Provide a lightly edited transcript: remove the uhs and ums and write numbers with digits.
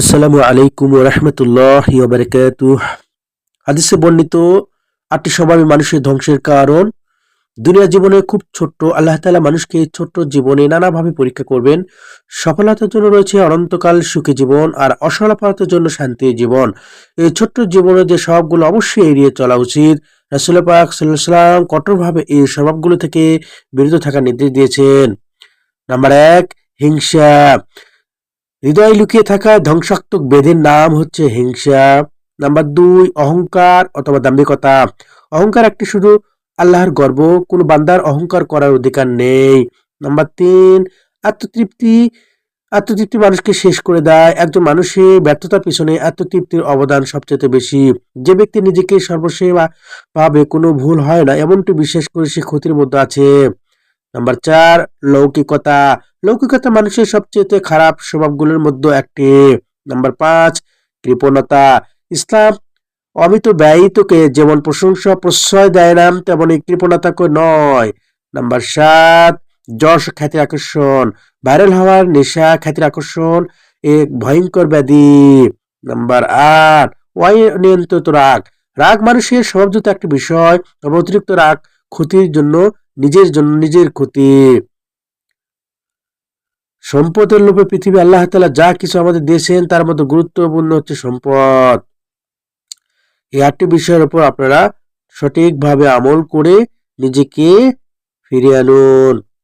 আসসালামু আলাইকুম ওয়া রাহমাতুল্লাহি ওয়া বারাকাতুহু। হাদিসে বর্ণিত ৮টি স্বভাবই মানুষের ধ্বংসের কারণ। দুনিয়া জীবনে খুব ছোট্ট, আল্লাহ তাআলা মানুষকে এই ছোট্ট জীবনে নানাভাবে পরীক্ষা করবেন। সফলতার জন্য রয়েছে অনন্তকাল সুখী জীবন, আর অসফলতার জন্য শান্তির জীবন। এই ছোট্ট জীবনে যে স্বভাবগুলো অবশ্যই এড়িয়ে চলা উচিত। রাসূল পাক সাল্লাল্লাহু আলাইহি ওয়াসাল্লাম কঠোরভাবে এই স্বভাবগুলো থেকে বিরত থাকার নির্দেশ দিয়েছেন। নাম্বার ১, হিংসা। হৃদয়ে লুকিয়ে থাকা ধ্বংসাত্মক ব্যাধির নাম হচ্ছে হিংসা। নাম্বার ২, অহংকার অথবা দাম্ভিকতা। অহংকার একটি শুধু আল্লাহর গর্ব, কোনো বান্দার অহংকার করার অধিকার নেই। নাম্বার ৩, আত্মতৃপ্তি। আত্মতৃপ্তি মানুষকে শেষ করে দেয়। একজন মানুষের ব্যর্থতার পিছনে আত্মতৃপ্তির অবদান সবচেয়ে বেশি। যে ব্যক্তি নিজেকে সর্বশেষ ভাবে কোনো ভুল হয় না এমনটি বিশ্বাস করে সে ক্ষতির মধ্যে আছে। নাম্বার ৪, লৌকিকতা। লৌকিকতা মানুষের সবচেয়ে খারাপ স্বভাবগুলোর মধ্যে একটি। নাম্বার ৫, কৃপণতা। ইসলাম অমিতব্যয়িতকে যেমন প্রশংসা প্রশ্রয় দেয় না, তেমনি কৃপণতাকে নয়। নাম্বার ৭, যশ খ্যাতির আকর্ষণ। ভাইরাল হওয়ার নেশা খ্যাতির আকর্ষণ এক ভয়ঙ্কর ব্যাধি। নাম্বার ৮, অনিয়ন্ত্রিত রাগ। রাগ মানুষের স্বভাবজাত একটি বিষয়, তবে অতিরিক্ত রাগ ক্ষতির জন্য নিজের ক্ষতি। সম্পদের লোভে পৃথিবী আল্লাহ তাআলা যা কিছু আমাদের দিয়েছেন তার মধ্যে গুরুত্বপূর্ণ হচ্ছে সম্পদ। এই ৮টি বিষয়ের উপর আপনারা সঠিকভাবে আমল করে নিজেকে ফিরিয়ে আনুন।